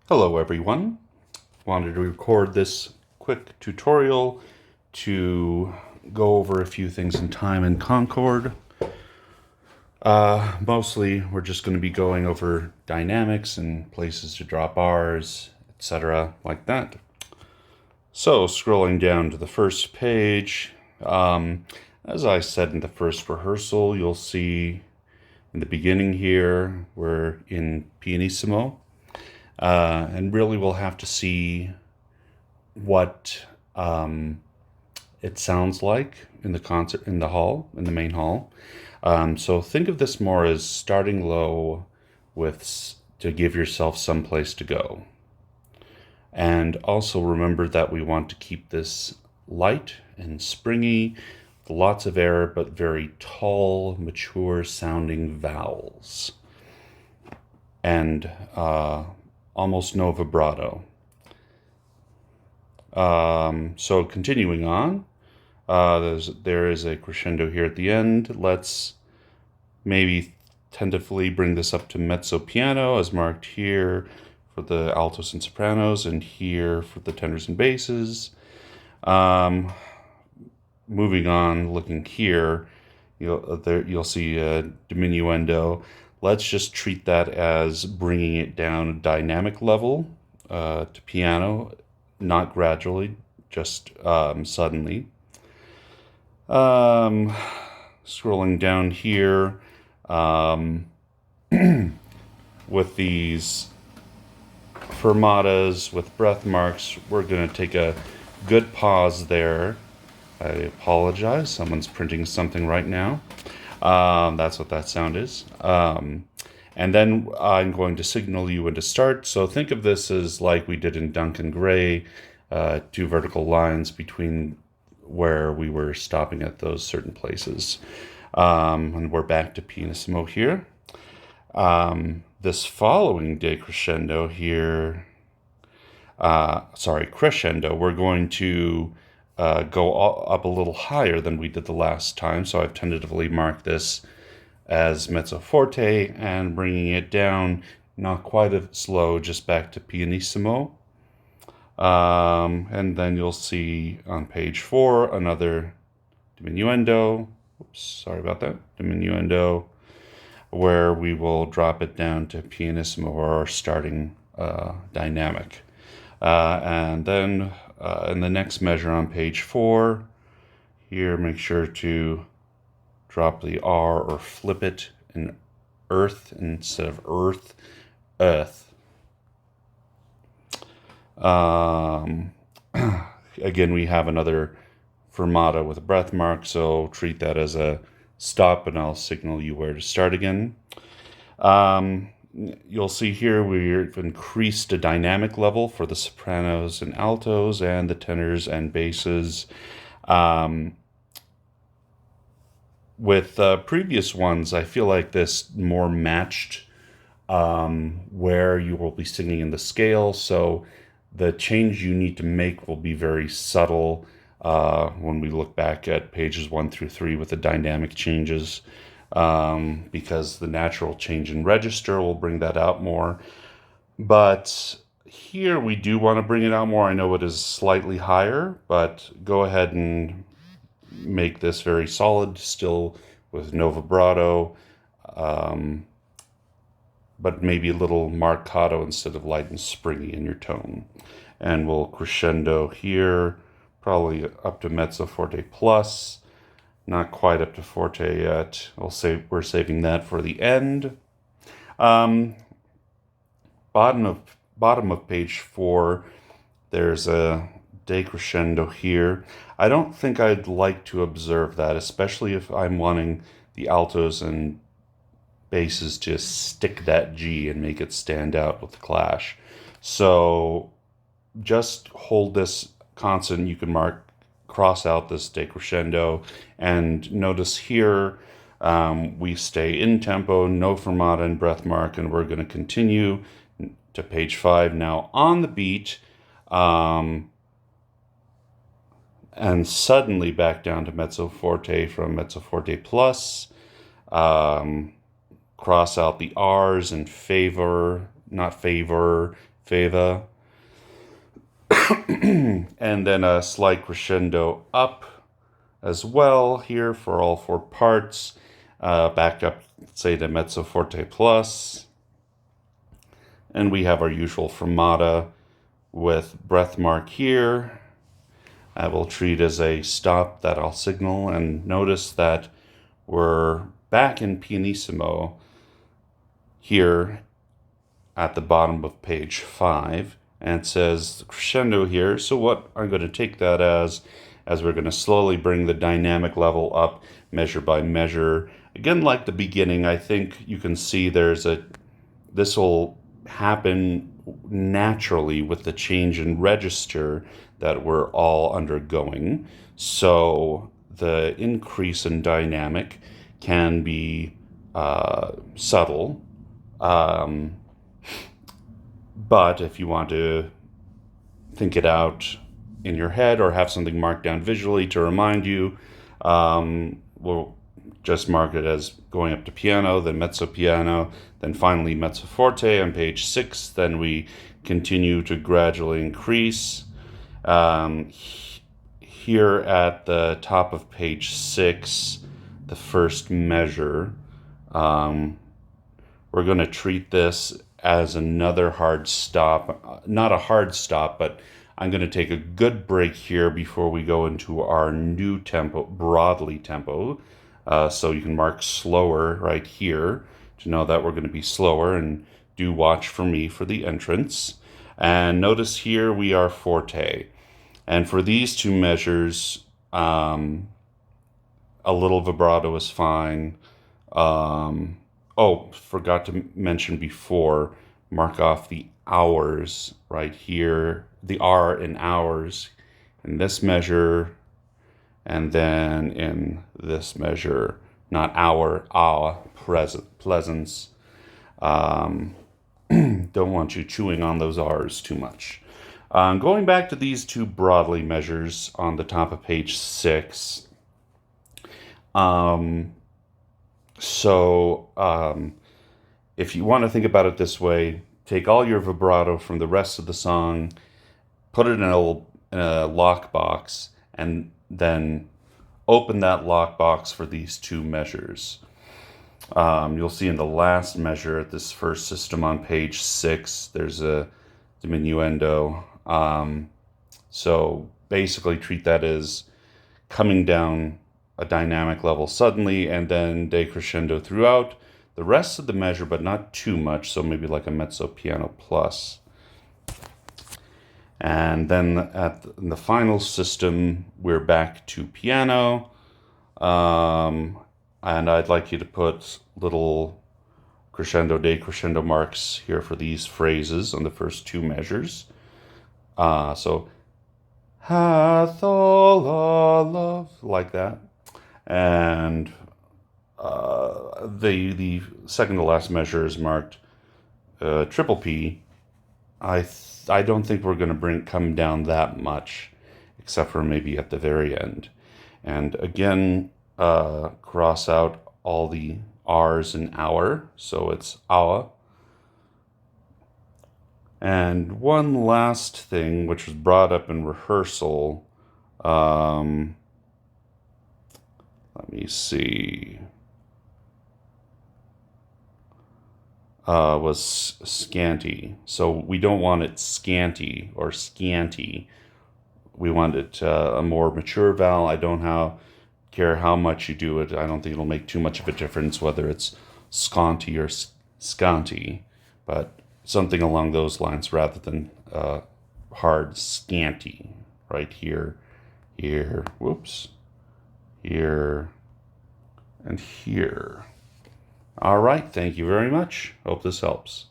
Hello everyone. Wanted to record this quick tutorial to go over a few things in time in Concord. Mostly we're just going to be going over dynamics and places to drop bars, etc. like that. So scrolling down to the first page, as I said in the first rehearsal, you'll see in the beginning here, we're in pianissimo. And really we'll have to see what it sounds like in the concert, in the hall, in the main hall. So think of this more as starting low to give yourself some place to go. And also remember that we want to keep this light and springy, lots of air, but very tall, mature sounding vowels. And almost no vibrato. So continuing on, there is a crescendo here at the end. Let's maybe tentatively bring this up to mezzo piano as marked here for the altos and sopranos, and here for the tenors and basses. Moving on, looking here, you'll see a diminuendo. Let's just treat that as bringing it down a dynamic level to piano, not gradually, just suddenly. Scrolling down here with these fermatas with breath marks, we're going to take a good pause there. I apologize, someone's printing something right now. That's what that sound is. And then I'm going to signal you when to start. So think of this as like we did in Duncan Gray, two vertical lines between where we were stopping at those certain places. And we're back to pianissimo here. This following decrescendo here, crescendo, we're going to go up a little higher than we did the last time. So I've tentatively marked this as mezzo forte and bringing it down, not quite as slow, just back to pianissimo. And then you'll see on page 4 another diminuendo. Oops, sorry about that. Diminuendo, where we will drop it down to pianissimo or our starting dynamic. And then in the next measure on page 4, here make sure to drop the R or flip it in earth instead of earth. Again, we have another fermata with a breath mark, so treat that as a stop and I'll signal you where to start again. You'll see here we've increased a dynamic level for the sopranos and altos and the tenors and basses. With previous ones, I feel like this more matched where you will be singing in the scale, so the change you need to make will be very subtle when we look back at pages 1 through 3 with the dynamic changes, because the natural change in register will bring that out more. But here we do want to bring it out more. I know it is slightly higher, but go ahead and make this very solid, still with no vibrato, but maybe a little marcato instead of light and springy in your tone. And we'll crescendo here, probably up to mezzo forte plus, not quite up to forte yet. We're saving that for the end. Bottom of page 4, there's a decrescendo here. I don't think I'd like to observe that, especially if I'm wanting the altos and basses to stick that G and make it stand out with the clash. So just hold this constant. You can cross out this decrescendo, and notice here we stay in tempo, no fermata and breath mark, and we're going to continue to page 5 now on the beat, and suddenly back down to mezzo forte from mezzo forte plus. Cross out the R's and favor, not favor, Feva, and then a slight crescendo up as well here for all four parts. Back up, say, to mezzo forte plus. And we have our usual fermata with breath mark here. I will treat as a stop that I'll signal, and notice that we're back in pianissimo here at the bottom of page 5, and it says crescendo here. So what I'm going to take that as we're going to slowly bring the dynamic level up measure by measure. Again, like the beginning, I think you can see this will happen naturally with the change in register that we're all undergoing. So the increase in dynamic can be subtle. But if you want to think it out in your head or have something marked down visually to remind you, we'll just mark it as going up to piano, then mezzo piano, then finally mezzo forte on page 6. Then we continue to gradually increase. Here at the top of page 6, the first measure, we're going to treat this as another hard stop. Not a hard stop, but I'm going to take a good break here before we go into our new tempo, broadly tempo. So you can mark slower right here to know that we're going to be slower, and do watch for me for the entrance. And notice here we are forte. And for these two measures, a little vibrato is fine. Forgot to mention before, mark off the hours right here, the R in hours in this measure, and then in this measure, not hour, pleasance. Don't want you chewing on those R's too much. Going back to these two broadly measures on the top of page 6. If you want to think about it this way, take all your vibrato from the rest of the song, put it in a lockbox, and then open that lockbox for these two measures. You'll see in the last measure at this first system on page 6, there's a diminuendo. So basically treat that as coming down a dynamic level suddenly, and then decrescendo throughout the rest of the measure, but not too much. So maybe like a mezzo piano plus. And then in the final system, we're back to piano. And I'd like you to put little crescendo, decrescendo marks here for these phrases on the first two measures. So, hath all our love, like that. And the second to last measure is marked triple P. I don't think we're going to come down that much, except for maybe at the very end. And again, cross out all the R's in hour, so it's hour. And one last thing, which was brought up in rehearsal, let me see, was scanty. So we don't want it scanty or scanty. We want it a more mature vowel. I don't care how much you do it. I don't think it'll make too much of a difference whether it's scanty or scanty, but something along those lines rather than hard scanty. Right here, whoops, here, and here. All right, thank you very much. Hope this helps.